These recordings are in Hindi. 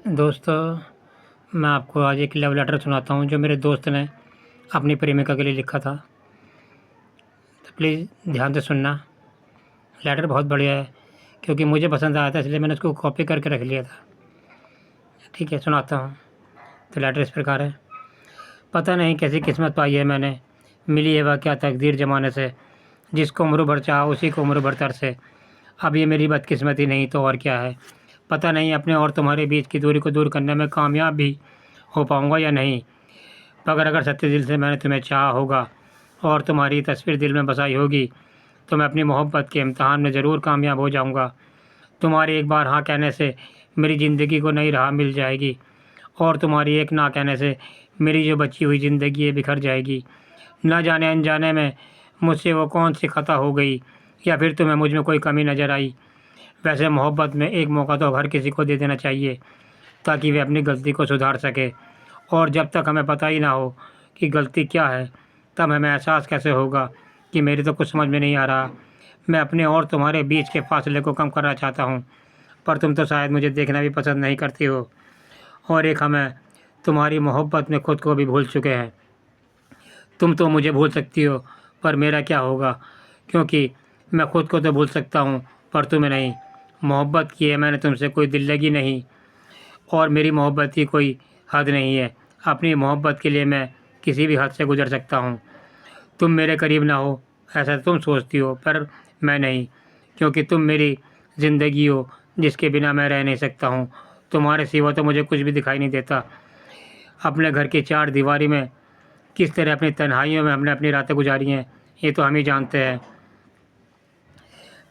दोस्तों, मैं आपको आज एक लव लेटर सुनाता हूँ जो मेरे दोस्त ने अपनी प्रेमिका के लिए लिखा था। तो प्लीज़ ध्यान से सुनना। लेटर बहुत बढ़िया है क्योंकि मुझे पसंद आया था, इसलिए मैंने उसको कॉपी करके रख लिया था। ठीक है, सुनाता हूँ। तो लेटर इस प्रकार है। पता नहीं कैसी किस्मत पाई है मैंने, मिली है वह क्या तकदीर ज़माने से, जिसको उम्र भर चाहा उसी को उम्र भर तरसे। अब ये मेरी बदकिस्मती नहीं तो और क्या है। पता नहीं अपने और तुम्हारे बीच की दूरी को दूर करने में कामयाब भी हो पाऊँगा या नहीं, मगर अगर सच्चे दिल से मैंने तुम्हें चाहा होगा और तुम्हारी तस्वीर दिल में बसाई होगी तो मैं अपनी मोहब्बत के इम्तहान में ज़रूर कामयाब हो जाऊँगा। तुम्हारी एक बार हाँ कहने से मेरी ज़िंदगी को नई राह मिल जाएगी और तुम्हारी एक ना कहने से मेरी जो बची हुई ज़िंदगी है बिखर जाएगी। ना जाने अनजाने में मुझसे वो कौन सी खता हो गई या फिर तुम्हें मुझ में कोई कमी नज़र आई। वैसे मोहब्बत में एक मौका तो हर किसी को दे देना चाहिए ताकि वे अपनी गलती को सुधार सके। और जब तक हमें पता ही ना हो कि गलती क्या है, तब हमें एहसास कैसे होगा कि मेरी तो कुछ समझ में नहीं आ रहा। मैं अपने और तुम्हारे बीच के फासले को कम करना चाहता हूँ, पर तुम तो शायद मुझे देखना भी पसंद नहीं करती हो। और एक हमें तुम्हारी मोहब्बत में खुद को भी भूल चुके हैं। तुम तो मुझे भूल सकती हो, पर मेरा क्या होगा, क्योंकि मैं खुद को तो भूल सकता हूँ पर तुम्हें नहीं। मोहब्बत की है मैंने तुमसे, कोई दिल लगी नहीं, और मेरी मोहब्बत की कोई हद नहीं है। अपनी मोहब्बत के लिए मैं किसी भी हद से गुजर सकता हूँ। तुम मेरे करीब ना हो ऐसा तुम सोचती हो, पर मैं नहीं, क्योंकि तुम मेरी ज़िंदगी हो जिसके बिना मैं रह नहीं सकता हूँ। तुम्हारे सिवा तो मुझे कुछ भी दिखाई नहीं देता। अपने घर की चार दीवारी में किस तरह अपनी तन्हाइयों में हमने अपनी रातें गुजारी हैं, ये तो हम ही जानते हैं।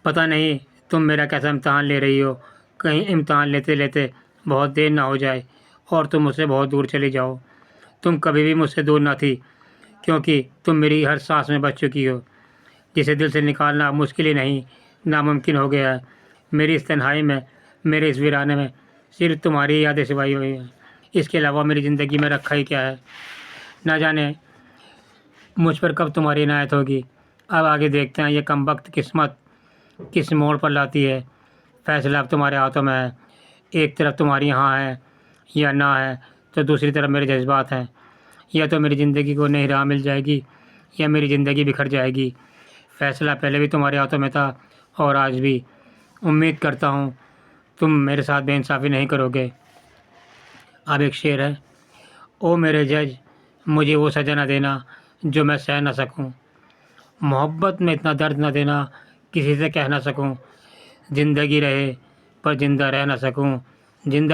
पता नहीं तुम मेरा कैसा इम्तहान ले रही हो, कहीं इम्तहान लेते लेते बहुत देर ना हो जाए और तुम मुझसे बहुत दूर चली जाओ। तुम कभी भी मुझसे दूर ना थी, क्योंकि तुम मेरी हर सांस में बच चुकी हो, जिसे दिल से निकालना अब मुश्किल ही नहीं नामुमकिन हो गया है। मेरी इस तन्हाई में, मेरे इस वीराने में सिर्फ तुम्हारी यादें सिवाई हुई हैं। इसके अलावा मेरी ज़िंदगी में रखा ही क्या है। ना जाने मुझ पर कब तुम्हारी इनायत होगी। अब आगे देखते हैं ये कमबख्त किस्मत किस मोड़ पर लाती है। फैसला अब तुम्हारे हाथों में है। एक तरफ तुम्हारी हाँ है या ना है, तो दूसरी तरफ मेरे जज्बात हैं। या तो मेरी ज़िंदगी को नई राह मिल जाएगी या मेरी ज़िंदगी बिखर जाएगी। फैसला पहले भी तुम्हारे हाथों में था और आज भी। उम्मीद करता हूँ तुम मेरे साथ बेइंसाफ़ी नहीं करोगे। अब एक शेर है। ओ मेरे जज, मुझे वो सज़ा न देना जो मैं सह न सकूँ। मोहब्बत में इतना दर्द न देना किसी से कह ना सकूँ। ज़िंदगी रहे पर ज़िंदा रह ना सकूँ। ज़िंदा